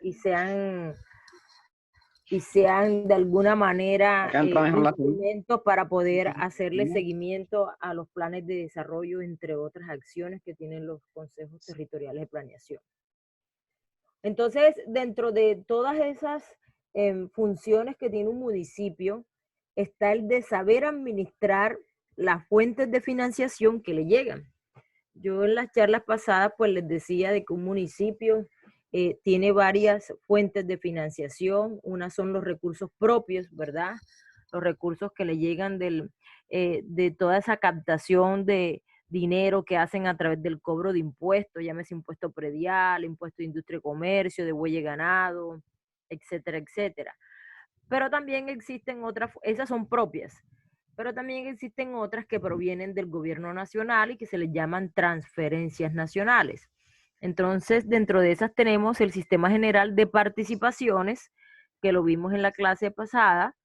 y sean de alguna manera Acá entra mejor la salud. instrumentos para poder hacerle seguimiento a los planes de desarrollo, entre otras acciones que tienen los consejos territoriales de planeación. Entonces, dentro de todas esas funciones que tiene un municipio, está el de saber administrar las fuentes de financiación que le llegan. Yo en las charlas pasadas pues les decía de que un municipio tiene varias fuentes de financiación. Una son los recursos propios, ¿verdad? Los recursos que le llegan de toda esa captación de dinero que hacen a través del cobro de impuestos, llámese impuesto predial, impuesto de industria y comercio, de buey y ganado, etcétera, etcétera. Pero también existen otras, esas son propias, pero también existen otras que provienen del gobierno nacional y que se les llaman transferencias nacionales. Entonces, dentro de esas tenemos el Sistema General de Participaciones, que lo vimos en la clase pasada,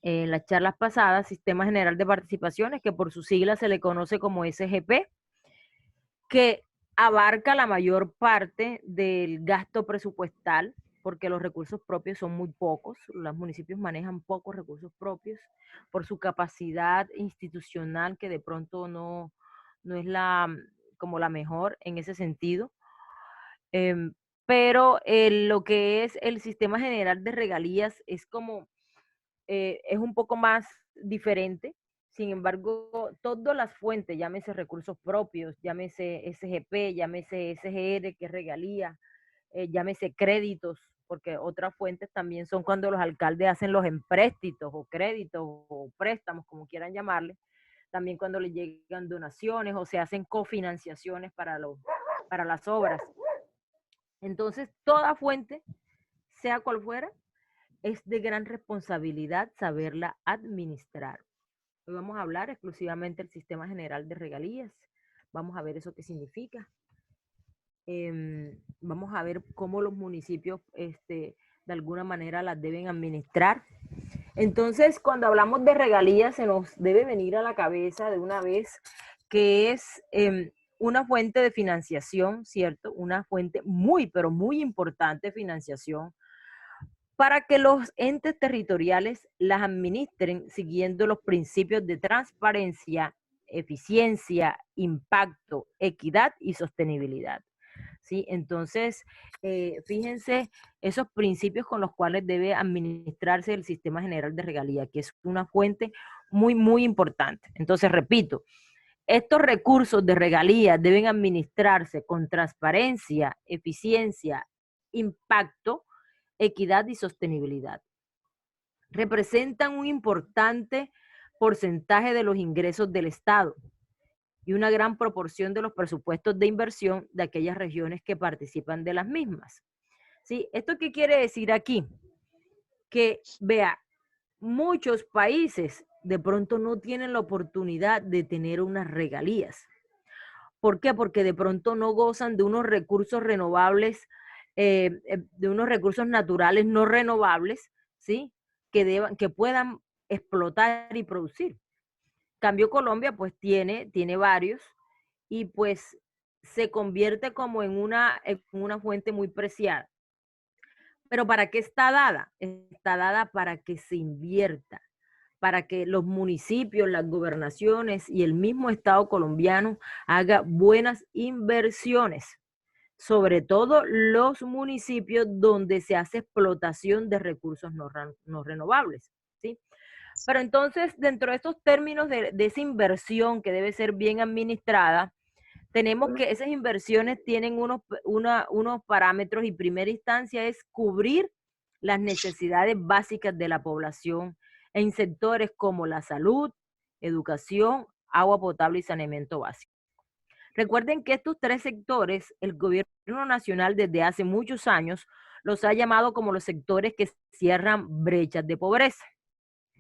en las charlas pasadas, Sistema General de Participaciones, que por su sigla se le conoce como SGP, que abarca la mayor parte del gasto presupuestal, porque los recursos propios son muy pocos, los municipios manejan pocos recursos propios por su capacidad institucional que de pronto no es como la mejor en ese sentido. Pero lo que es el sistema general de regalías es como es un poco más diferente. Sin embargo, todas las fuentes, llámese recursos propios, llámese SGP, llámese SGR, que es regalía, llámese créditos, porque otras fuentes también son cuando los alcaldes hacen los empréstitos o créditos o préstamos, como quieran llamarle, también cuando les llegan donaciones o se hacen cofinanciaciones para las obras. Entonces, toda fuente, sea cual fuera, es de gran responsabilidad saberla administrar. Hoy vamos a hablar exclusivamente del Sistema General de Regalías. Vamos a ver eso qué significa. Vamos a ver cómo los municipios de alguna manera las deben administrar. Entonces, cuando hablamos de regalías, se nos debe venir a la cabeza de una vez que es una fuente de financiación, ¿cierto? Una fuente muy, pero muy importante de financiación para que los entes territoriales las administren siguiendo los principios de transparencia, eficiencia, impacto, equidad y sostenibilidad. ¿Sí? Entonces, fíjense esos principios con los cuales debe administrarse el Sistema General de Regalía, que es una fuente muy, muy importante. Entonces, repito, estos recursos de regalías deben administrarse con transparencia, eficiencia, impacto, equidad y sostenibilidad. Representan un importante porcentaje de los ingresos del Estado y una gran proporción de los presupuestos de inversión de aquellas regiones que participan de las mismas. ¿Sí? ¿Esto qué quiere decir aquí? Que, vea, muchos países de pronto no tienen la oportunidad de tener unas regalías. ¿Por qué? Porque de pronto no gozan de unos recursos renovables, de unos recursos naturales no renovables, ¿sí? Que puedan explotar y producir. Cambio Colombia, pues tiene varios y pues se convierte como en una fuente muy preciada. Pero ¿para qué está dada? Está dada para que se invierta, para que los municipios, las gobernaciones y el mismo Estado colombiano haga buenas inversiones, sobre todo los municipios donde se hace explotación de recursos no renovables, ¿sí? Pero entonces, dentro de estos términos de esa inversión que debe ser bien administrada, tenemos que esas inversiones tienen unos parámetros y primera instancia es cubrir las necesidades básicas de la población en sectores como la salud, educación, agua potable y saneamiento básico. Recuerden que estos tres sectores, el gobierno nacional desde hace muchos años los ha llamado como los sectores que cierran brechas de pobreza,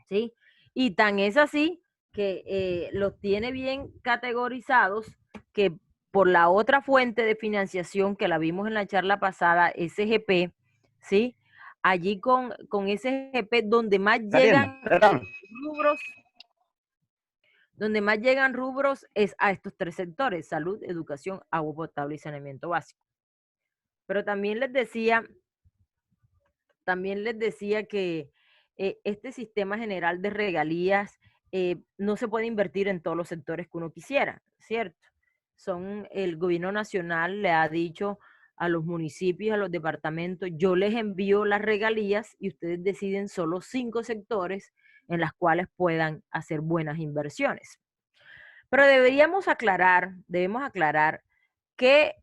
¿sí? Y tan es así que los tiene bien categorizados que por la otra fuente de financiación que la vimos en la charla pasada, SGP, ¿sí? Allí con SGP donde más llegan rubros, es a estos tres sectores, salud, educación, agua potable y saneamiento básico. Pero también les decía también les decía que este sistema general de regalías no se puede invertir en todos los sectores que uno quisiera, ¿cierto? El gobierno nacional le ha dicho a los municipios, a los departamentos, yo les envío las regalías y ustedes deciden solo 5 sectores en las cuales puedan hacer buenas inversiones. Pero debemos aclarar que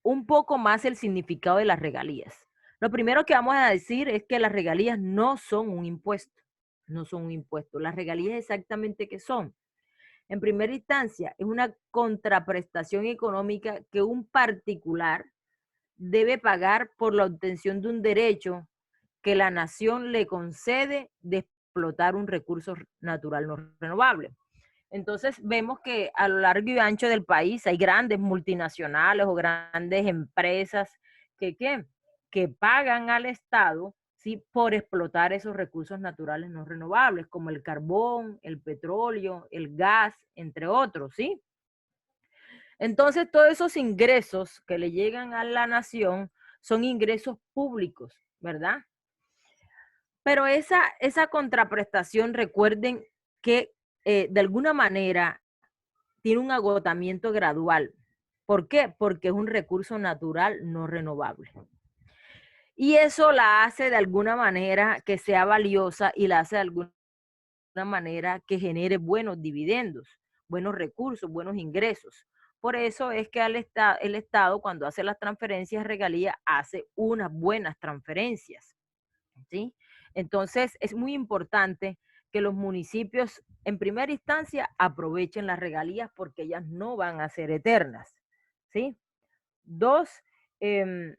un poco más el significado de las regalías. Lo primero que vamos a decir es que las regalías no son un impuesto, no son un impuesto. Las regalías exactamente qué son. En primera instancia, es una contraprestación económica que un particular debe pagar por la obtención de un derecho que la nación le concede de explotar un recurso natural no renovable. Entonces vemos que a lo largo y ancho del país hay grandes multinacionales o grandes empresas que, que pagan al Estado, ¿sí?, por explotar esos recursos naturales no renovables, como el carbón, el petróleo, el gas, entre otros, ¿sí? Entonces todos esos ingresos que le llegan a la nación son ingresos públicos, ¿verdad? Pero esa contraprestación, recuerden que de alguna manera tiene un agotamiento gradual. ¿Por qué? Porque es un recurso natural no renovable. Y eso la hace de alguna manera que sea valiosa y la hace de alguna manera que genere buenos dividendos, buenos recursos, buenos ingresos. Por eso es que el Estado, cuando hace las transferencias de regalía, hace unas buenas transferencias, ¿sí? Entonces, es muy importante que los municipios, en primera instancia, aprovechen las regalías porque ellas no van a ser eternas, ¿sí? Dos, eh,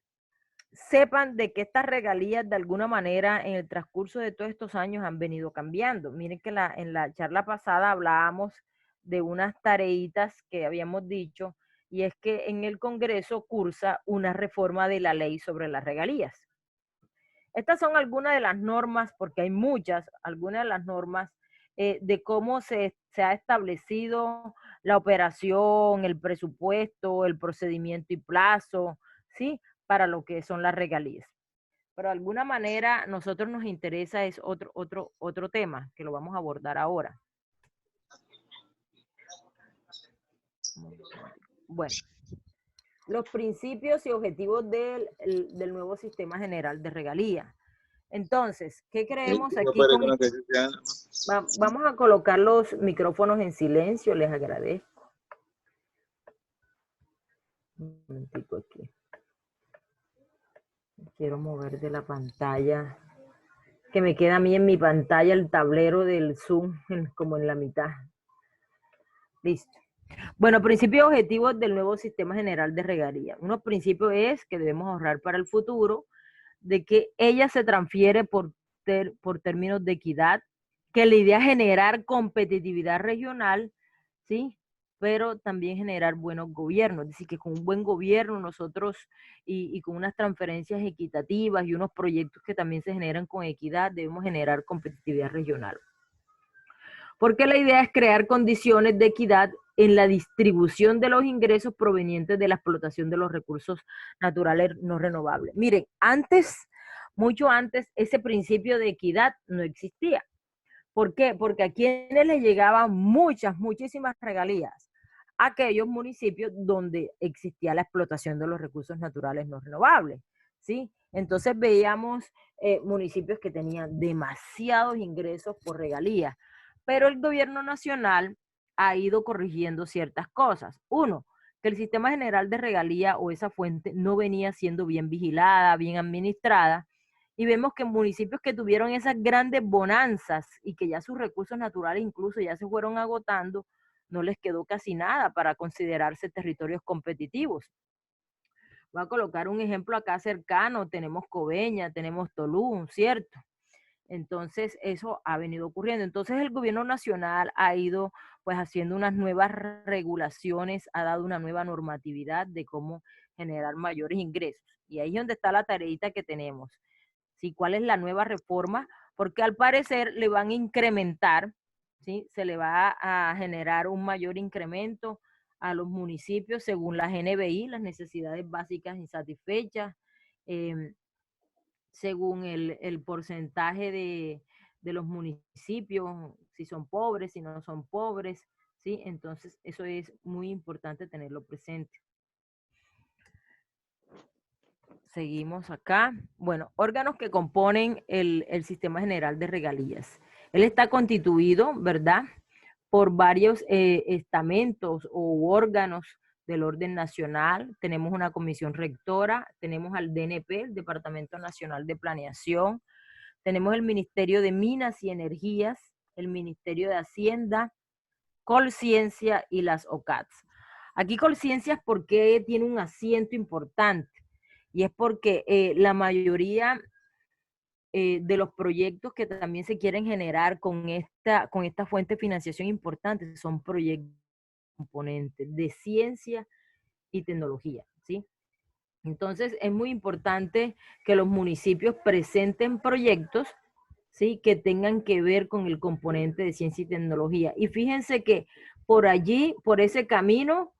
sepan de que estas regalías de alguna manera en el transcurso de todos estos años han venido cambiando. Miren que en la charla pasada hablábamos de unas tareitas que habíamos dicho, y es que en el Congreso cursa una reforma de la ley sobre las regalías. Estas son algunas de las normas, porque hay muchas, algunas de las normas de cómo se ha establecido la operación, el presupuesto, el procedimiento y plazo, ¿sí?, para lo que son las regalías. Pero de alguna manera nosotros nos interesa es otro tema que lo vamos a abordar ahora. Bueno, los principios y objetivos del nuevo sistema general de regalía. Entonces, ¿qué creemos aquí? Vamos a colocar los micrófonos en silencio, les agradezco. Un momentico aquí. Quiero mover de la pantalla, que me queda a mí en mi pantalla el tablero del Zoom como en la mitad. Listo. Bueno, principios y objetivos del nuevo sistema general de regalía. Uno principio es que debemos ahorrar para el futuro, de que ella se transfiere por términos de equidad, que la idea es generar competitividad regional, ¿sí?, pero también generar buenos gobiernos. Es decir, que con un buen gobierno nosotros y con unas transferencias equitativas y unos proyectos que también se generan con equidad, debemos generar competitividad regional. Porque la idea es crear condiciones de equidad en la distribución de los ingresos provenientes de la explotación de los recursos naturales no renovables. Miren, mucho antes, ese principio de equidad no existía. ¿Por qué? Porque a quienes les llegaban muchísimas regalías, a aquellos municipios donde existía la explotación de los recursos naturales no renovables, ¿sí? Entonces veíamos municipios que tenían demasiados ingresos por regalías, pero el gobierno nacional ha ido corrigiendo ciertas cosas. Uno, que el sistema general de regalía o esa fuente no venía siendo bien vigilada, bien administrada, y vemos que municipios que tuvieron esas grandes bonanzas y que ya sus recursos naturales incluso ya se fueron agotando, no les quedó casi nada para considerarse territorios competitivos. Voy a colocar un ejemplo acá cercano, tenemos Coveñas, tenemos Tulum, ¿cierto? Entonces eso ha venido ocurriendo. Entonces el gobierno nacional ha ido pues haciendo unas nuevas regulaciones, ha dado una nueva normatividad de cómo generar mayores ingresos. Y ahí es donde está la tareita que tenemos. ¿Sí? ¿Cuál es la nueva reforma? Porque al parecer le van a incrementar, ¿sí?, se le va a generar un mayor incremento a los municipios según la GNBI, las necesidades básicas insatisfechas, según el porcentaje de los municipios, si son pobres, si no son pobres, ¿sí? Entonces, eso es muy importante tenerlo presente. Seguimos acá. Bueno, órganos que componen el Sistema General de Regalías. Él está constituido, ¿verdad?, por varios estamentos u órganos del orden nacional. Tenemos una comisión rectora, tenemos al DNP, el Departamento Nacional de Planeación, tenemos el Ministerio de Minas y Energías, el Ministerio de Hacienda, Colciencia y las OCATs. Aquí Colciencia es porque tiene un asiento importante, y es porque la mayoría de los proyectos que también se quieren generar con esta fuente de financiación importante son proyectos componentes de ciencia y tecnología, ¿sí? Entonces es muy importante que los municipios presenten proyectos, ¿sí?, que tengan que ver con el componente de ciencia y tecnología. Y fíjense que por allí, por ese camino,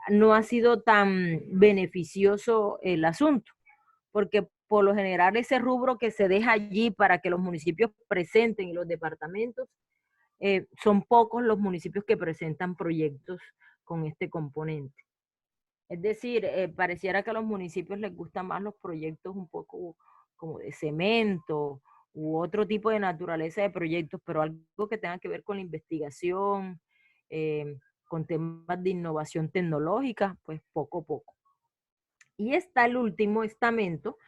no ha sido tan beneficioso el asunto, porque por lo general ese rubro que se deja allí para que los municipios presenten y los departamentos, son pocos los municipios que presentan proyectos con este componente. Es decir, pareciera que a los municipios les gustan más los proyectos un poco como de cemento u otro tipo de naturaleza de proyectos, pero algo que tenga que ver con la investigación, con temas de innovación tecnológica, pues poco a poco. Y está el último estamento,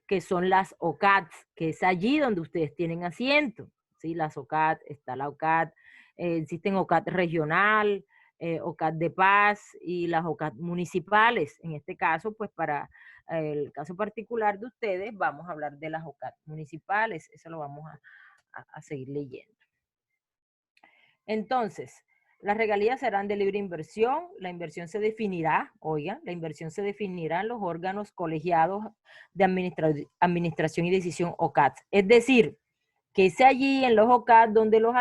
que son las OCATs, que es allí donde ustedes tienen asiento, ¿sí? Las OCAT, está la OCAT, existen OCAT regional, OCAT de paz y las OCAT municipales. En este caso, pues para el caso particular de ustedes, vamos a hablar de las OCAT municipales, eso lo vamos a seguir leyendo. Entonces, las regalías serán de libre inversión, la inversión se definirá, oigan, la inversión se definirá en los órganos colegiados de administración y decisión OCAT. Es decir, que es allí en los OCAT eh, donde los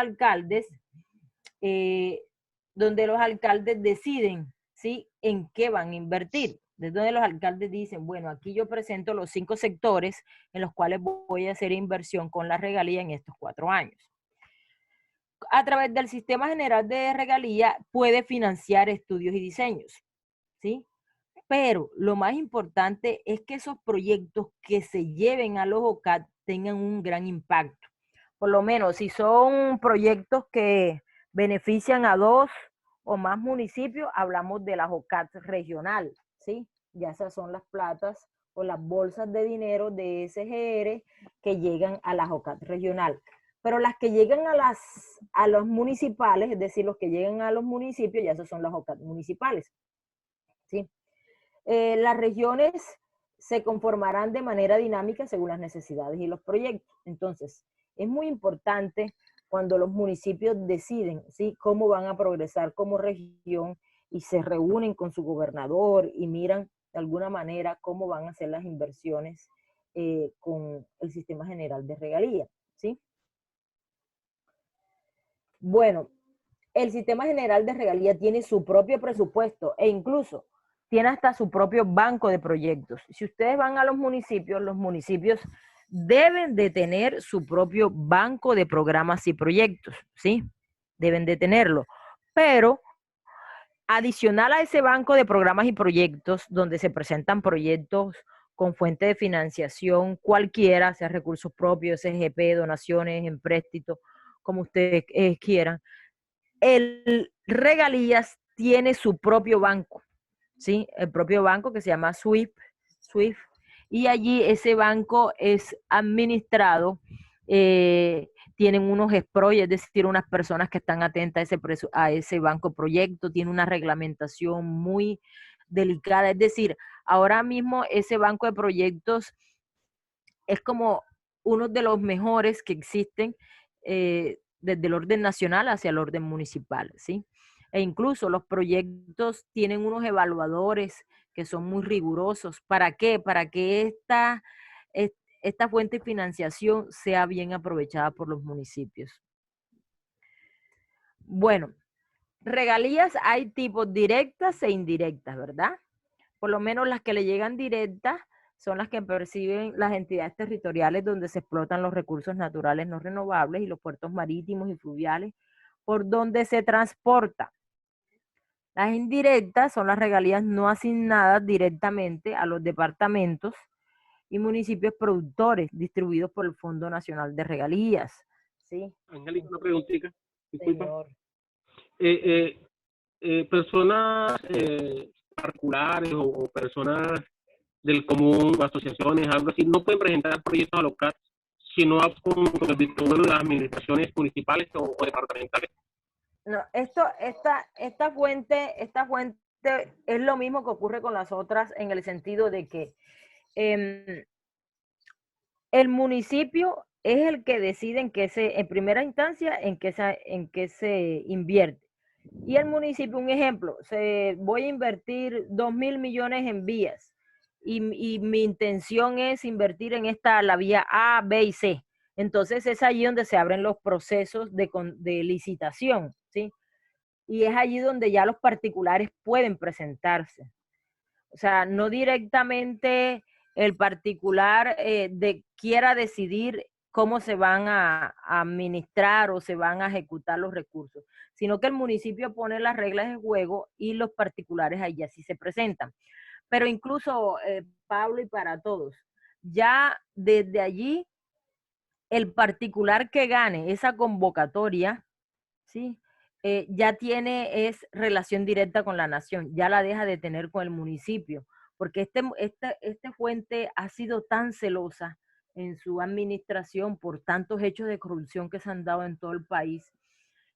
alcaldes deciden, ¿sí?, en qué van a invertir. Desde donde los alcaldes dicen, bueno, aquí yo presento los 5 sectores en los cuales voy a hacer inversión con la regalía en estos 4 años. A través del Sistema General de Regalía puede financiar estudios y diseños, ¿sí? Pero lo más importante es que esos proyectos que se lleven a los OCAT tengan un gran impacto. Por lo menos si son proyectos que benefician a 2 o más municipios, hablamos de las OCAT regional, ¿sí? Ya esas son las platas o las bolsas de dinero de SGR que llegan a las OCAT regional. Pero las que llegan a los municipales, es decir, los que llegan a los municipios, ya esas son las OCAT municipales, ¿sí? Las regiones se conformarán de manera dinámica según las necesidades y los proyectos. Entonces, es muy importante cuando los municipios deciden, ¿sí?, cómo van a progresar como región y se reúnen con su gobernador y miran de alguna manera cómo van a hacer las inversiones con el Sistema General de Regalía, ¿sí? Bueno, el Sistema General de Regalía tiene su propio presupuesto e incluso tiene hasta su propio banco de proyectos. Si ustedes van a los municipios deben de tener su propio banco de programas y proyectos, ¿sí? Deben de tenerlo. Pero adicional a ese banco de programas y proyectos, donde se presentan proyectos con fuente de financiación cualquiera, sea recursos propios, SGP, donaciones, empréstitos, como ustedes quieran, el Regalías tiene su propio banco, ¿sí? El propio banco que se llama SWIFT, y allí ese banco es administrado, tienen unos SPROY, es decir, unas personas que están atentas a ese banco proyecto, tiene una reglamentación muy delicada, es decir, ahora mismo ese banco de proyectos es como uno de los mejores que existen desde el orden nacional hacia el orden municipal, ¿sí? E incluso los proyectos tienen unos evaluadores que son muy rigurosos. ¿Para qué? Para que esta fuente de financiación sea bien aprovechada por los municipios. Bueno, regalías hay tipos directas e indirectas, ¿verdad? Por lo menos las que le llegan directas son las que perciben las entidades territoriales donde se explotan los recursos naturales no renovables y los puertos marítimos y fluviales por donde se transporta. Las indirectas son las regalías no asignadas directamente a los departamentos y municipios productores distribuidos por el Fondo Nacional de Regalías. ¿Sí? Angélica, una preguntita, disculpa. Señor. Personas particulares o personas del común, asociaciones, algo así, no pueden presentar proyectos a local, sino con el visto bueno de las administraciones municipales o departamentales. No, esta fuente es lo mismo que ocurre con las otras en el sentido de que el municipio es el que decide en primera instancia en qué se invierte. Y el municipio, un ejemplo, voy a invertir 2.000 millones en vías y mi intención es invertir en la vía A, B y C. Entonces es allí donde se abren los procesos de licitación, ¿sí? Y es allí donde ya los particulares pueden presentarse. O sea, no directamente el particular quiera decidir cómo se van a administrar o se van a ejecutar los recursos, sino que el municipio pone las reglas de juego y los particulares ahí así se presentan. Pero incluso, Pablo, y para todos, ya desde allí, el particular que gane esa convocatoria, ¿sí? Ya es relación directa con la nación, ya la deja de tener con el municipio, porque este fuente ha sido tan celosa en su administración por tantos hechos de corrupción que se han dado en todo el país,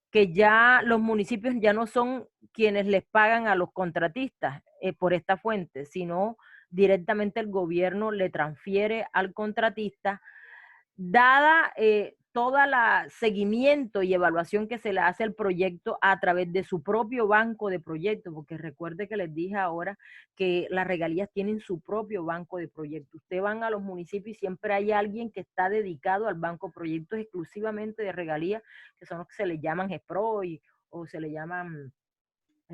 que ya los municipios ya no son quienes les pagan a los contratistas por esta fuente, sino directamente el gobierno le transfiere al contratista, dada toda la seguimiento y evaluación que se le hace al proyecto a través de su propio banco de proyectos, porque recuerde que les dije ahora que las regalías tienen su propio banco de proyectos. Ustedes van a los municipios y siempre hay alguien que está dedicado al banco proyectos exclusivamente de regalías, que son los que se les llaman GESPROI o se le llaman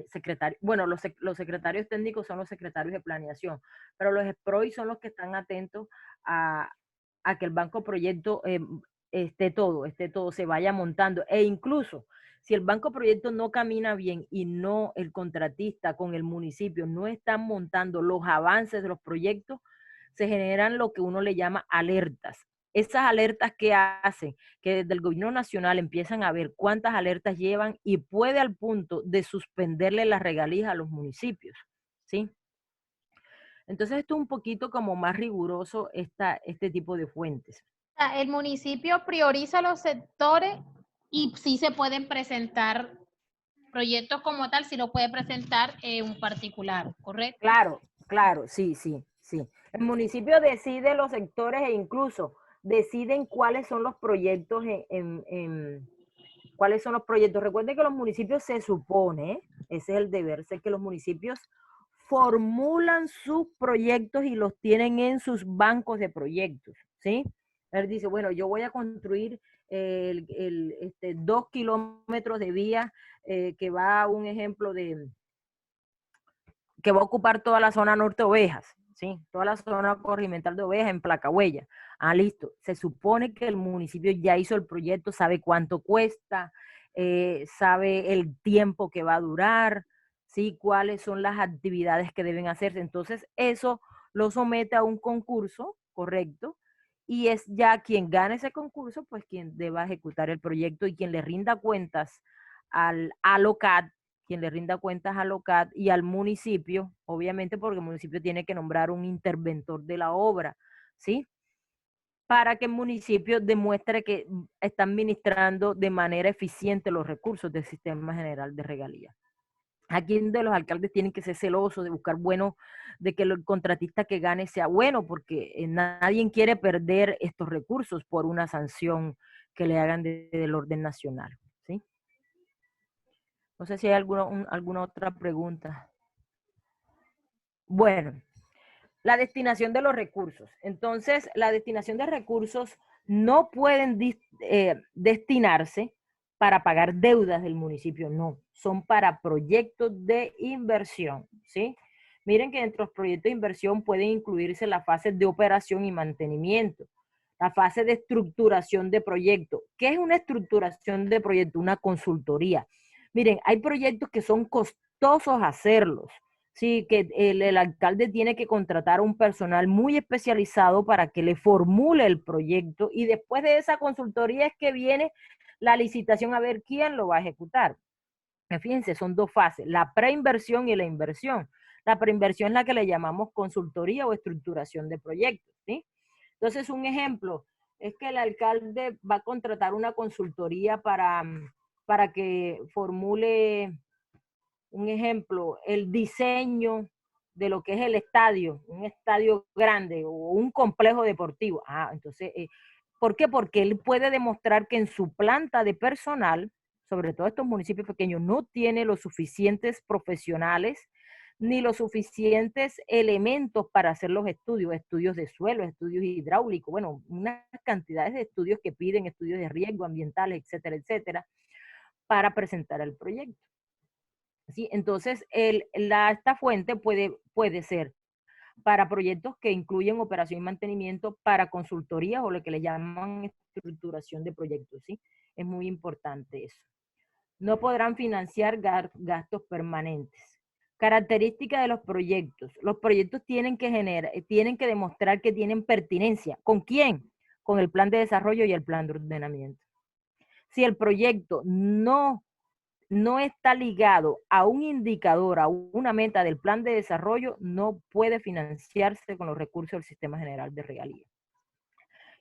secretarios. Bueno, los secretarios técnicos son los secretarios de planeación, pero los GESPROI son los que están atentos a que el banco proyecto esté todo, se vaya montando. E incluso, si el banco proyecto no camina bien y no el contratista con el municipio no están montando los avances de los proyectos, se generan lo que uno le llama alertas. Esas alertas que hacen que desde el gobierno nacional empiezan a ver cuántas alertas llevan y puede al punto de suspenderle las regalías a los municipios, ¿sí? Entonces esto es un poquito como más riguroso este tipo de fuentes. El municipio prioriza los sectores y sí se pueden presentar proyectos como tal, sí lo puede presentar un particular, ¿correcto? Claro, sí. El municipio decide los sectores e incluso deciden cuáles son los proyectos cuáles son los proyectos. Recuerden que los municipios se supone, ese es el deber, sé que los municipios formulan sus proyectos y los tienen en sus bancos de proyectos, ¿sí? Él dice, bueno, yo voy a construir 2 kilómetros de vía que va a un ejemplo que va a ocupar toda la zona norte de Ovejas, ¿sí? Toda la zona corrimental de Ovejas en Placahuella. Ah, listo. Se supone que el municipio ya hizo el proyecto, sabe cuánto cuesta, sabe el tiempo que va a durar, ¿sí? Cuáles son las actividades que deben hacerse. Entonces, eso lo somete a un concurso, ¿correcto? Y es ya quien gane ese concurso, pues quien deba ejecutar el proyecto y quien le rinda cuentas al ALOCAT, quien le rinda cuentas al OCAT y al municipio, obviamente porque el municipio tiene que nombrar un interventor de la obra, ¿sí? Para que el municipio demuestre que está administrando de manera eficiente los recursos del Sistema General de Regalías. Aquí de los alcaldes tienen que ser celosos de buscar de que el contratista que gane sea bueno, porque nadie quiere perder estos recursos por una sanción que le hagan del orden nacional, ¿sí? No sé si hay alguna otra pregunta. Bueno, la destinación de los recursos. Entonces, la destinación de recursos no pueden destinarse para pagar deudas del municipio, no. Son para proyectos de inversión, ¿sí? Miren que dentro de los proyectos de inversión pueden incluirse las fases de operación y mantenimiento, la fase de estructuración de proyecto. ¿Qué es una estructuración de proyecto? Una consultoría. Miren, hay proyectos que son costosos hacerlos. Sí, que el alcalde tiene que contratar a un personal muy especializado para que le formule el proyecto y después de esa consultoría es que viene la licitación a ver quién lo va a ejecutar. Fíjense, son dos fases, la preinversión y la inversión. La preinversión es la que le llamamos consultoría o estructuración de proyectos, ¿sí? Entonces, un ejemplo es que el alcalde va a contratar una consultoría para que formule, un ejemplo, el diseño de lo que es el estadio, un estadio grande o un complejo deportivo. Entonces, ¿por qué? Porque él puede demostrar que en su planta de personal, sobre todo estos municipios pequeños, no tiene los suficientes profesionales ni los suficientes elementos para hacer los estudios, estudios de suelo, estudios hidráulicos, bueno, unas cantidades de estudios que piden, estudios de riesgo ambientales, etcétera, etcétera, para presentar el proyecto. ¿Sí? Entonces, esta fuente puede ser para proyectos que incluyen operación y mantenimiento, para consultorías o lo que le llaman estructuración de proyectos. ¿Sí? Es muy importante eso. No podrán financiar gastos permanentes. Característica de los proyectos. Los proyectos tienen que demostrar que tienen pertinencia. ¿Con quién? Con el plan de desarrollo y el plan de ordenamiento. Si el proyecto no está ligado a un indicador, a una meta del plan de desarrollo, no puede financiarse con los recursos del Sistema General de Regalías.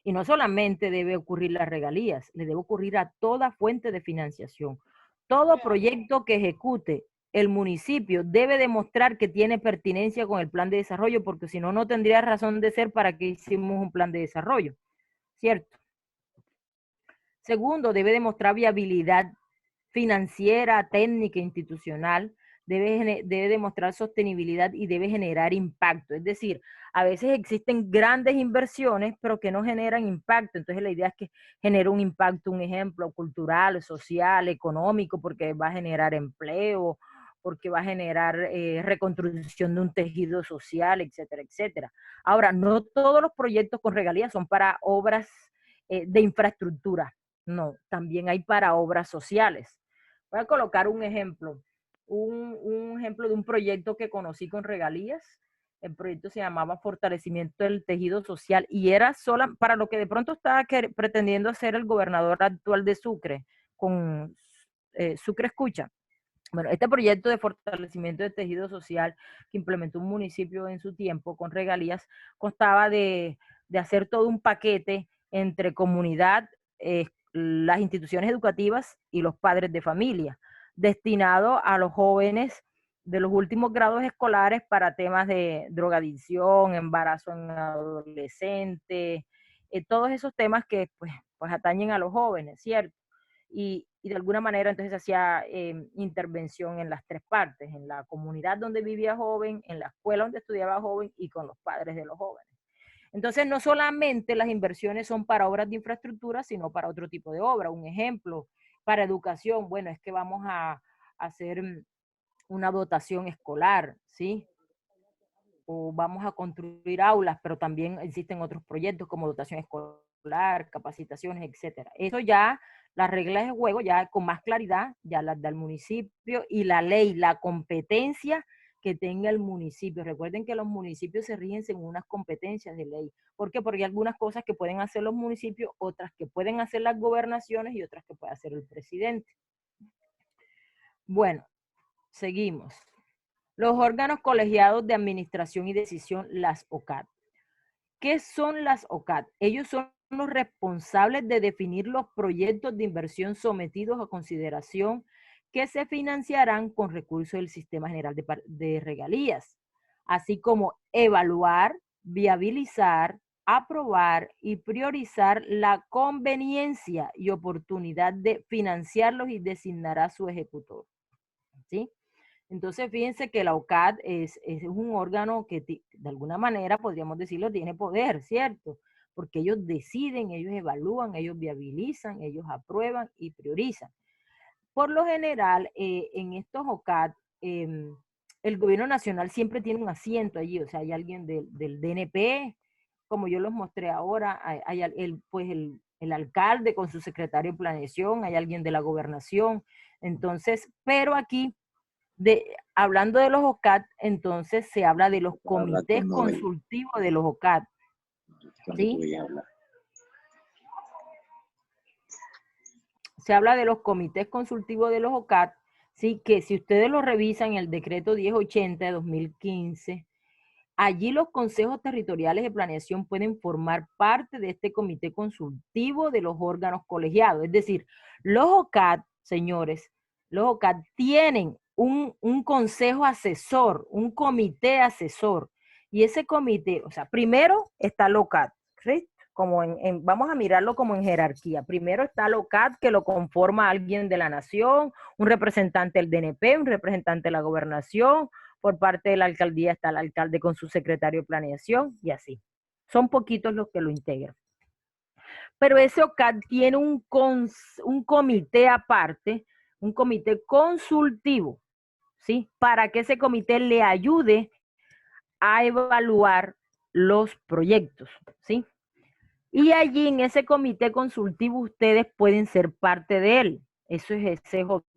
Y no solamente debe ocurrir las regalías, le debe ocurrir a toda fuente de financiación. Todo proyecto que ejecute el municipio debe demostrar que tiene pertinencia con el plan de desarrollo, porque si no, no tendría razón de ser para que hicimos un plan de desarrollo, ¿cierto? Segundo, debe demostrar viabilidad financiera, técnica, institucional, debe demostrar sostenibilidad y debe generar impacto. Es decir, a veces existen grandes inversiones, pero que no generan impacto. Entonces la idea es que genere un impacto, un ejemplo, cultural, social, económico, porque va a generar empleo, porque va a generar reconstrucción de un tejido social, etcétera, etcétera. Ahora, no todos los proyectos con regalías son para obras de infraestructura. No, también hay para obras sociales. Voy a colocar un ejemplo de un proyecto que conocí con regalías. El proyecto se llamaba Fortalecimiento del Tejido Social y era sola para lo que de pronto estaba pretendiendo hacer el gobernador actual de Sucre, con Sucre Escucha. Bueno, este proyecto de fortalecimiento del tejido social que implementó un municipio en su tiempo con regalías constaba de hacer todo un paquete entre comunidad, las instituciones educativas y los padres de familia, destinado a los jóvenes de los últimos grados escolares para temas de drogadicción, embarazo en adolescentes, todos esos temas que pues atañen a los jóvenes, ¿cierto? Y de alguna manera entonces hacía intervención en las tres partes, en la comunidad donde vivía joven, en la escuela donde estudiaba joven y con los padres de los jóvenes. Entonces, no solamente las inversiones son para obras de infraestructura, sino para otro tipo de obra. Un ejemplo, para educación, bueno, es que vamos a hacer una dotación escolar, ¿sí? O vamos a construir aulas, pero también existen otros proyectos como dotación escolar, capacitaciones, etcétera. Eso ya, las reglas de juego, ya con más claridad, ya las da el municipio y la ley, la competencia que tenga el municipio. Recuerden que los municipios se rigen según unas competencias de ley. ¿Por qué? Porque hay algunas cosas que pueden hacer los municipios, otras que pueden hacer las gobernaciones y otras que puede hacer el presidente. Bueno, seguimos. Los órganos colegiados de administración y decisión, las OCAD. ¿Qué son las OCAD? Ellos son los responsables de definir los proyectos de inversión sometidos a consideración que se financiarán con recursos del Sistema General de Regalías, así como evaluar, viabilizar, aprobar y priorizar la conveniencia y oportunidad de financiarlos y designará a su ejecutor. ¿Sí? Entonces, fíjense que la OCAD es un órgano que de alguna manera, podríamos decirlo, tiene poder, ¿cierto? Porque ellos deciden, ellos evalúan, ellos viabilizan, ellos aprueban y priorizan. Por lo general, en estos OCAD, el gobierno nacional siempre tiene un asiento allí, o sea, hay alguien del DNP, como yo los mostré ahora, hay el alcalde con su secretario de planeación, hay alguien de la gobernación, entonces, pero aquí, hablando de los OCAT, entonces se habla de los comités consultivos de los OCAT, ¿sí? Se habla de los comités consultivos de los OCAT, ¿sí? Que si ustedes lo revisan en el decreto 1080 de 2015, allí los consejos territoriales de planeación pueden formar parte de este comité consultivo de los órganos colegiados. Es decir, los OCAT, señores, los OCAT tienen un consejo asesor, un comité asesor. Y ese comité, o sea, primero está el OCAT, ¿sí? Como vamos a mirarlo como en jerarquía. Primero está el OCAT, que lo conforma alguien de la nación, un representante del DNP, un representante de la gobernación. Por parte de la alcaldía está el alcalde con su secretario de planeación y así. Son poquitos los que lo integran. Pero ese OCAT tiene un comité aparte, un comité consultivo, ¿sí? Para que ese comité le ayude a evaluar los proyectos, ¿sí? Y allí en ese comité consultivo ustedes pueden ser parte de él. Eso es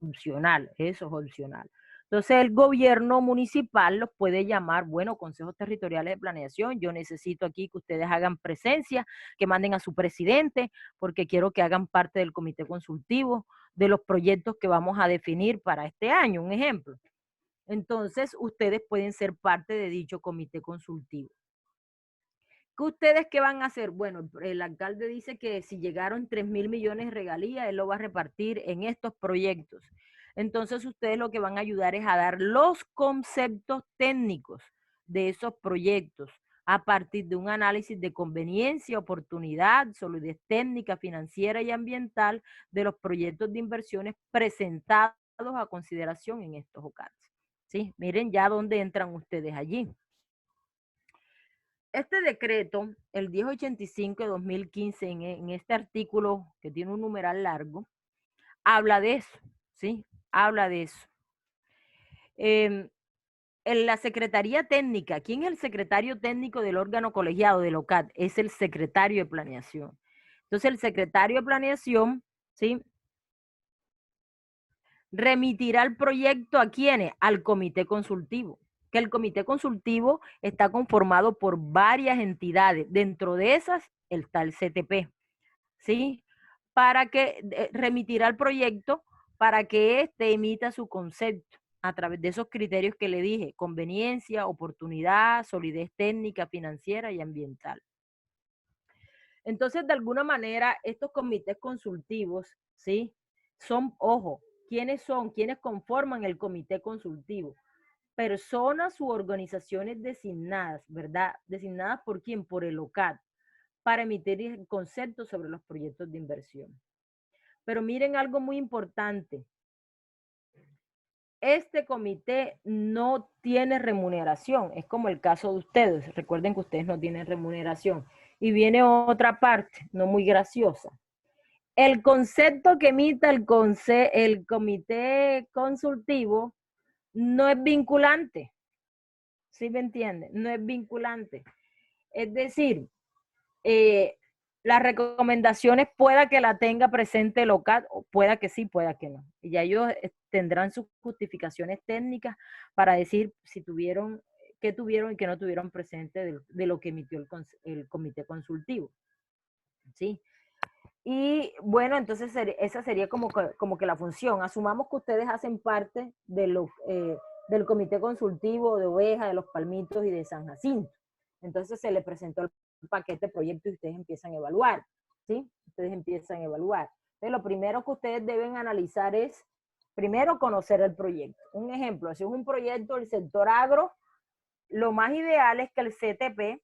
opcional, eso es opcional. Entonces el gobierno municipal los puede llamar, bueno, consejos territoriales de planeación, yo necesito aquí que ustedes hagan presencia, que manden a su presidente, porque quiero que hagan parte del comité consultivo de los proyectos que vamos a definir para este año, un ejemplo. Entonces ustedes pueden ser parte de dicho comité consultivo. ¿Ustedes qué van a hacer? Bueno, el alcalde dice que si llegaron 3.000 millones de regalías, él lo va a repartir en estos proyectos. Entonces ustedes lo que van a ayudar es a dar los conceptos técnicos de esos proyectos a partir de un análisis de conveniencia, oportunidad, solidez técnica, financiera y ambiental de los proyectos de inversiones presentados a consideración en estos OCAT. ¿Sí? Miren ya dónde entran ustedes allí. Este decreto, el 1085 de 2015, en este artículo que tiene un numeral largo, habla de eso, ¿sí? Habla de eso. En la Secretaría Técnica, ¿quién es el secretario técnico del órgano colegiado del OCAT? Es el secretario de planeación. Entonces, el secretario de planeación, ¿sí? Remitirá el proyecto ¿a quiénes? Al comité consultivo, que el comité consultivo está conformado por varias entidades. Dentro de esas está el CTP, ¿sí? Para que remitirá el proyecto para que éste emita su concepto a través de esos criterios que le dije: conveniencia, oportunidad, solidez técnica, financiera y ambiental. Entonces, de alguna manera, estos comités consultivos, ¿sí? Son, ojo, ¿quiénes son? ¿Quiénes conforman el comité consultivo? Personas u organizaciones designadas, ¿verdad? ¿Designadas por quién? Por el OCAT, para emitir conceptos sobre los proyectos de inversión. Pero miren algo muy importante. Este comité no tiene remuneración, es como el caso de ustedes. Recuerden que ustedes no tienen remuneración. Y viene otra parte, no muy graciosa. El concepto que emita el comité consultivo no es vinculante. ¿Sí me entienden? No es vinculante. Es decir, las recomendaciones pueda que la tenga presente el OCAT, o pueda que sí, pueda que no. Y ya ellos tendrán sus justificaciones técnicas para decir si tuvieron, qué tuvieron y qué no tuvieron presente de lo que emitió el comité consultivo. ¿Sí? Y bueno, entonces esa sería como que la función. Asumamos que ustedes hacen parte del comité consultivo de Oveja, de Los Palmitos y de San Jacinto. Entonces se le presentó el paquete de proyectos y ustedes empiezan a evaluar, ¿sí? Ustedes empiezan a evaluar. Entonces lo primero que ustedes deben analizar es, primero, conocer el proyecto. Un ejemplo, si es un proyecto del sector agro, lo más ideal es que el CTP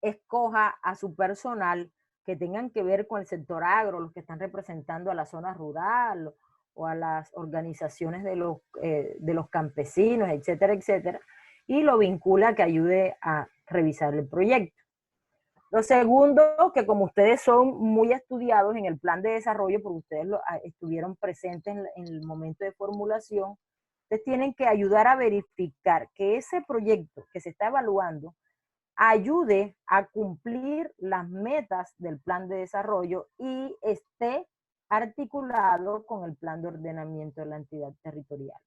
escoja a su personal que tengan que ver con el sector agro, los que están representando a la zona rural o a las organizaciones de los campesinos, etcétera, etcétera, y lo vincula a que ayude a revisar el proyecto. Lo segundo, que como ustedes son muy estudiados en el plan de desarrollo, porque ustedes estuvieron presentes en el momento de formulación, Entonces tienen que ayudar a verificar que ese proyecto que se está evaluando ayude a cumplir las metas del plan de desarrollo y esté articulado con el plan de ordenamiento de la entidad territorial.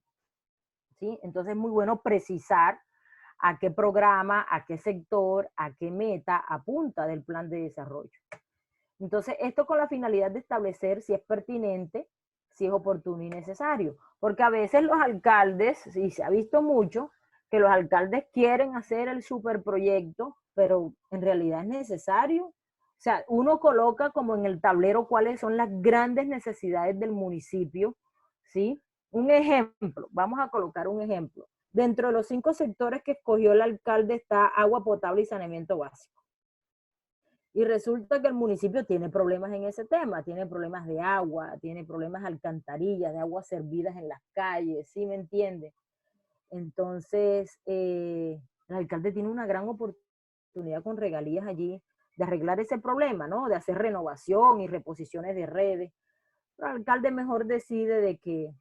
¿Sí? Entonces es muy bueno precisar a qué programa, a qué sector, a qué meta apunta del plan de desarrollo. Entonces, esto con la finalidad de establecer si es pertinente, si es oportuno y necesario. Porque a veces los alcaldes, y se ha visto mucho, que los alcaldes quieren hacer el superproyecto, pero en realidad es necesario. O sea, uno coloca como en el tablero cuáles son las grandes necesidades del municipio, ¿sí? Un ejemplo, vamos a colocar un ejemplo. Dentro de los 5 sectores que escogió el alcalde está agua potable y saneamiento básico. Y resulta que el municipio tiene problemas en ese tema, tiene problemas de agua, tiene problemas de alcantarillas, de aguas servidas en las calles, ¿sí me entiende? Entonces, el alcalde tiene una gran oportunidad con regalías allí de arreglar ese problema, ¿no? De hacer renovación y reposiciones de redes. Pero el alcalde mejor decide de que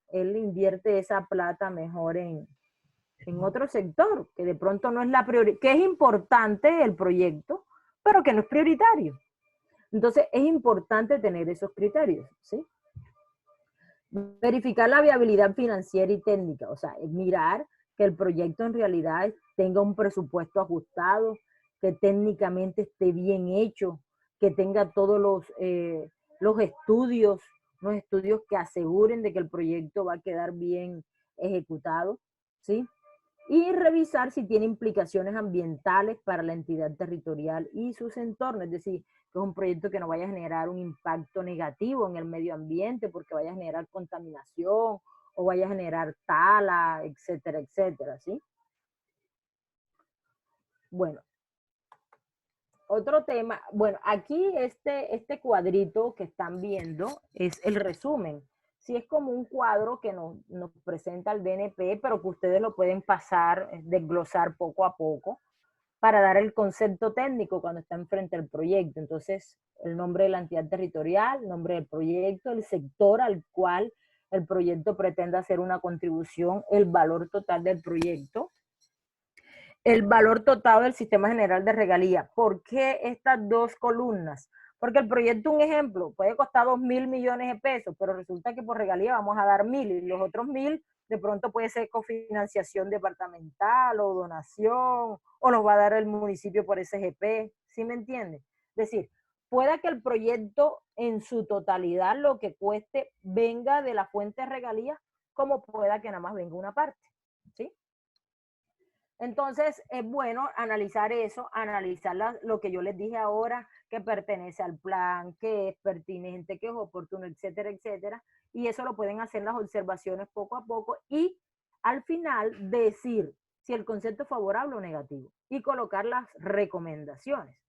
él invierte esa plata mejor en otro sector, que de pronto no es la prioridad, que es importante el proyecto, pero que no es prioritario. Entonces, es importante tener esos criterios, ¿sí? Verificar la viabilidad financiera y técnica, o sea, mirar que el proyecto en realidad tenga un presupuesto ajustado, que técnicamente esté bien hecho, que tenga todos los estudios que aseguren de que el proyecto va a quedar bien ejecutado, ¿sí? Y revisar si tiene implicaciones ambientales para la entidad territorial y sus entornos, es decir, que es un proyecto que no vaya a generar un impacto negativo en el medio ambiente porque vaya a generar contaminación o vaya a generar tala, etcétera, etcétera, ¿sí? Bueno, otro tema, bueno, aquí este cuadrito que están viendo es el resumen. Sí, es como un cuadro que nos presenta el DNP, pero que ustedes lo pueden pasar, desglosar poco a poco para dar el concepto técnico cuando está enfrente del proyecto. Entonces, el nombre de la entidad territorial, el nombre del proyecto, el sector al cual el proyecto pretende hacer una contribución, el valor total del proyecto, el valor total del sistema general de regalía. ¿Por qué estas 2 columnas? Porque el proyecto, un ejemplo, puede costar 2.000 millones de pesos, pero resulta que por regalía vamos a dar 1.000 y los otros 1.000 de pronto puede ser cofinanciación departamental o donación, o nos va a dar el municipio por SGP, ¿sí me entiende? Es decir, pueda que el proyecto en su totalidad, lo que cueste, venga de la fuente de regalías, como pueda que nada más venga una parte, ¿sí? Entonces, es bueno analizar eso, analizar lo que yo les dije ahora, que pertenece al plan, que es pertinente, que es oportuno, etcétera, etcétera. Y eso lo pueden hacer las observaciones poco a poco y al final decir si el concepto es favorable o negativo y colocar las recomendaciones,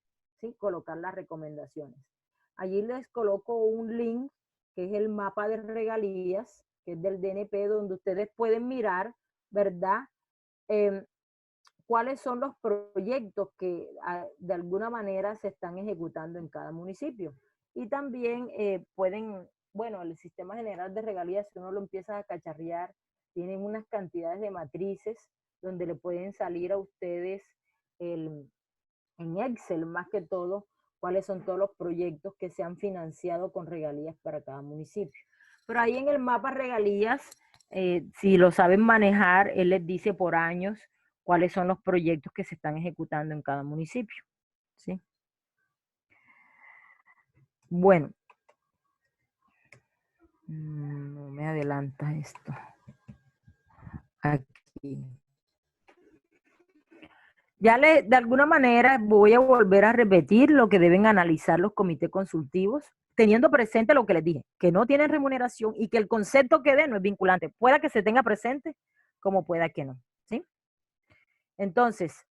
¿sí? Colocar las recomendaciones. Allí les coloco un link que es el mapa de regalías, que es del DNP, donde ustedes pueden mirar, ¿verdad? Cuáles son los proyectos que de alguna manera se están ejecutando en cada municipio. Y también pueden, bueno, el sistema general de regalías, si uno lo empieza a cacharrear, tienen unas cantidades de matrices donde le pueden salir a ustedes en Excel más que todo, cuáles son todos los proyectos que se han financiado con regalías para cada municipio. Pero ahí en el mapa regalías, si lo saben manejar, él les dice por años cuáles son los proyectos que se están ejecutando en cada municipio, ¿sí? Bueno, no me adelanta esto. Aquí. Ya de alguna manera voy a volver a repetir lo que deben analizar los comités consultivos, teniendo presente lo que les dije, que no tienen remuneración y que el concepto que den no es vinculante. Pueda que se tenga presente, como pueda que no, ¿sí? Entonces,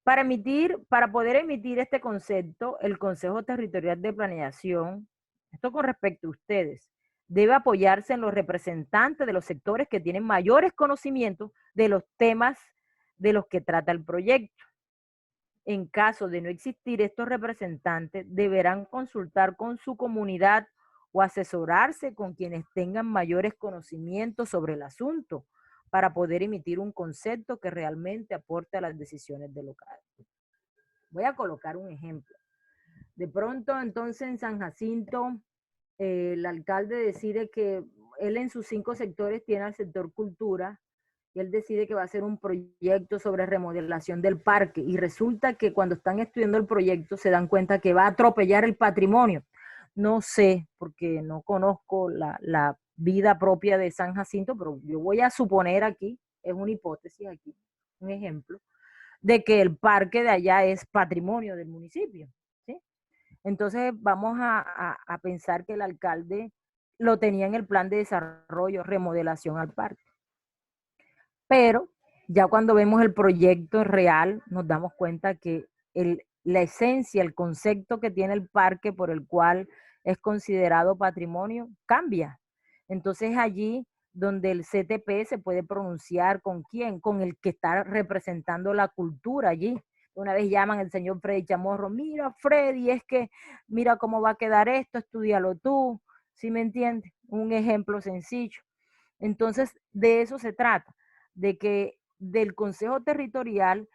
para poder emitir este concepto, el Consejo Territorial de Planeación, esto con respecto a ustedes, debe apoyarse en los representantes de los sectores que tienen mayores conocimientos de los temas de los que trata el proyecto. En caso de no existir estos representantes, deberán consultar con su comunidad o asesorarse con quienes tengan mayores conocimientos sobre el asunto para poder emitir un concepto que realmente aporte a las decisiones del local. Voy a colocar un ejemplo. De pronto, entonces, en San Jacinto, el alcalde decide que él en sus 5 sectores tiene al sector cultura, y él decide que va a hacer un proyecto sobre remodelación del parque, y resulta que cuando están estudiando el proyecto se dan cuenta que va a atropellar el patrimonio. No sé, porque no conozco la vida propia de San Jacinto, pero yo voy a suponer aquí, es una hipótesis aquí, un ejemplo, de que el parque de allá es patrimonio del municipio, ¿sí? Entonces vamos a pensar que el alcalde lo tenía en el plan de desarrollo, remodelación al parque. Pero ya cuando vemos el proyecto real, nos damos cuenta que la esencia, el concepto que tiene el parque por el cual es considerado patrimonio, cambia. Entonces allí donde el CTP se puede pronunciar con quién, con el que está representando la cultura allí. Una vez llaman al señor Freddy Chamorro, mira Freddy, es que mira cómo va a quedar esto, estudialo tú, ¿sí me entiendes? Un ejemplo sencillo. Entonces, de eso se trata, de que del Consejo Territorial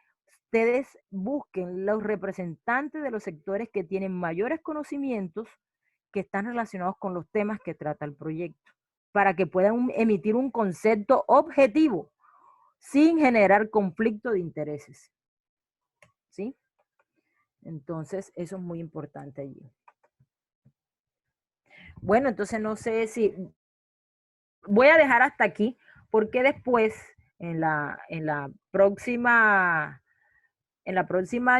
ustedes busquen los representantes de los sectores que tienen mayores conocimientos que están relacionados con los temas que trata el proyecto, para que puedan emitir un concepto objetivo sin generar conflicto de intereses. ¿Sí? Entonces, eso es muy importante allí. Bueno, entonces no sé si voy a dejar hasta aquí, porque después en la próxima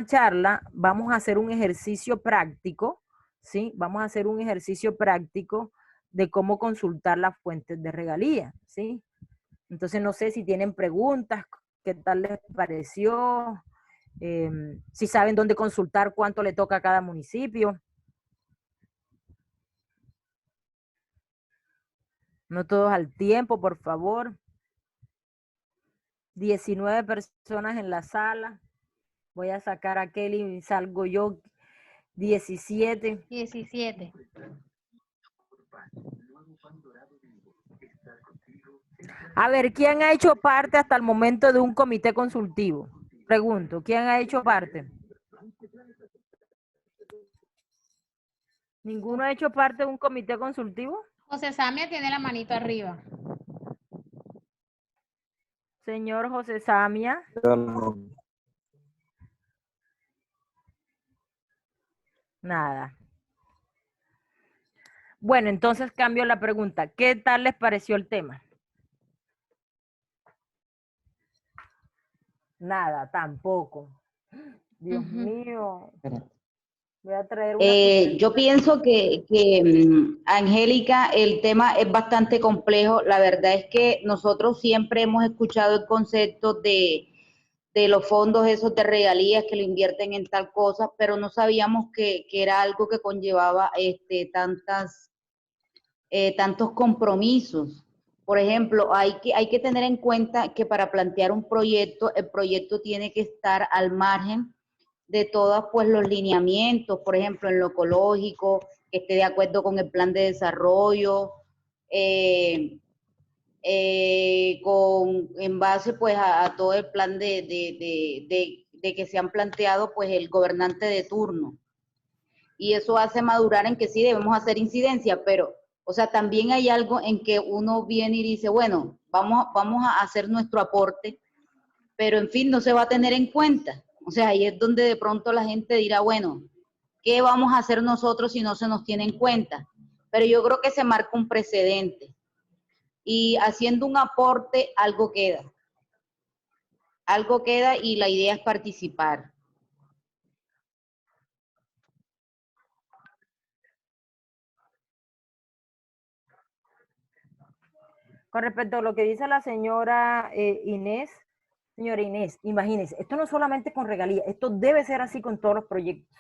charla vamos a hacer un ejercicio práctico, ¿sí? Vamos a hacer un ejercicio práctico de cómo consultar las fuentes de regalía, ¿sí? Entonces no sé si tienen preguntas, qué tal les pareció, si saben dónde consultar cuánto le toca a cada municipio. No todos al tiempo, por favor. 19 personas en la sala. Voy a sacar a Kelly y salgo yo. 17. 17. A ver, ¿quién ha hecho parte hasta el momento de un comité consultivo? Pregunto, ¿quién ha hecho parte? ¿Ninguno ha hecho parte de un comité consultivo? José Samia tiene la manito arriba. Señor José Samia. Nada. Bueno, entonces cambio la pregunta. ¿Qué tal les pareció el tema? Nada, tampoco. Dios mío. Voy a traer una Yo pienso Angélica, el tema es bastante complejo. La verdad es que nosotros siempre hemos escuchado el concepto de los fondos esos de regalías que lo invierten en tal cosa, pero no sabíamos que era algo que conllevaba tantos compromisos. Por ejemplo, hay que tener en cuenta que para plantear un proyecto, el proyecto tiene que estar al margen de todos pues los lineamientos, por ejemplo, en lo ecológico, que esté de acuerdo con el plan de desarrollo, en base pues a todo el plan de que se han planteado pues el gobernante de turno. Y eso hace madurar en que sí debemos hacer incidencia, pero, o sea, también hay algo en que uno viene y dice, bueno, vamos a hacer nuestro aporte, pero en fin, no se va a tener en cuenta. O sea, ahí es donde de pronto la gente dirá, bueno, ¿qué vamos a hacer nosotros si no se nos tiene en cuenta? Pero yo creo que se marca un precedente. Y haciendo un aporte, algo queda. Algo queda y la idea es participar. Con respecto a lo que dice la señora Inés, señora Inés, imagínense, esto no solamente con regalías, esto debe ser así con todos los proyectos.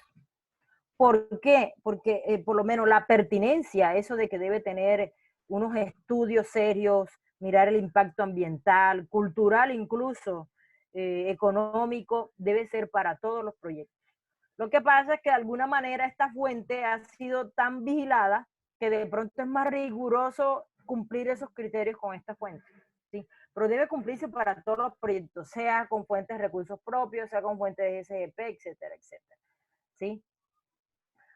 ¿Por qué? Porque por lo menos la pertinencia, eso de que debe tener unos estudios serios, mirar el impacto ambiental, cultural incluso, económico, debe ser para todos los proyectos. Lo que pasa es que de alguna manera esta fuente ha sido tan vigilada que de pronto es más riguroso cumplir esos criterios con esta fuente, ¿sí? Pero debe cumplirse para todos los proyectos, sea con fuentes de recursos propios, sea con fuentes de SGP, etcétera, etcétera, ¿sí?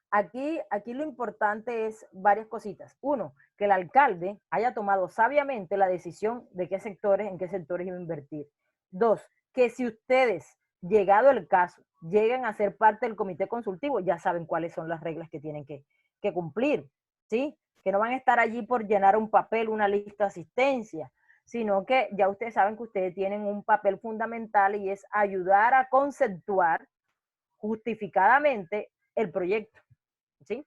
Aquí lo importante es varias cositas. Uno, que el alcalde haya tomado sabiamente la decisión de en qué sectores iba a invertir. Dos, que si ustedes, llegado el caso, llegan a ser parte del comité consultivo, ya saben cuáles son las reglas que tienen que cumplir, ¿sí? Que no van a estar allí por llenar un papel, una lista de asistencia, sino que ya ustedes saben que ustedes tienen un papel fundamental y es ayudar a conceptuar justificadamente el proyecto, ¿sí?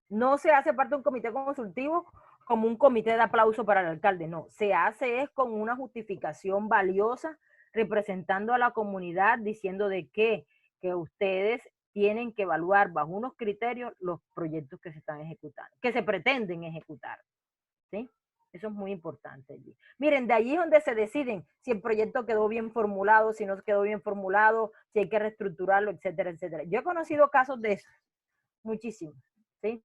No se hace parte de un comité consultivo como un comité de aplauso para el alcalde, no, se hace es con una justificación valiosa, representando a la comunidad, diciendo de que ustedes tienen que evaluar bajo unos criterios los proyectos que se están ejecutando, que se pretenden ejecutar, ¿sí? Eso es muy importante allí. Miren, de allí es donde se deciden si el proyecto quedó bien formulado, si no quedó bien formulado, si hay que reestructurarlo, etcétera, etcétera. Yo he conocido casos de eso, muchísimos, ¿sí?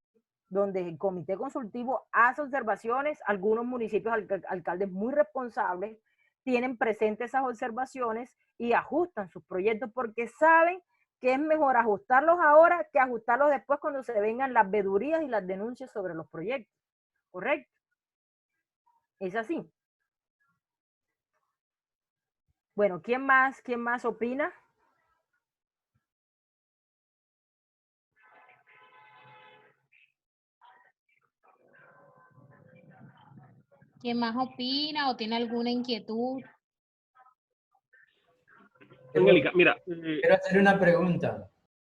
Donde el comité consultivo hace observaciones, algunos municipios, alcaldes muy responsables, tienen presentes esas observaciones y ajustan sus proyectos porque saben que es mejor ajustarlos ahora que ajustarlos después cuando se vengan las vedurías y las denuncias sobre los proyectos. ¿Correcto? Es así. Bueno, ¿quién más opina? ¿Quién más opina o tiene alguna inquietud? Angélica, mira. Quiero hacer una pregunta.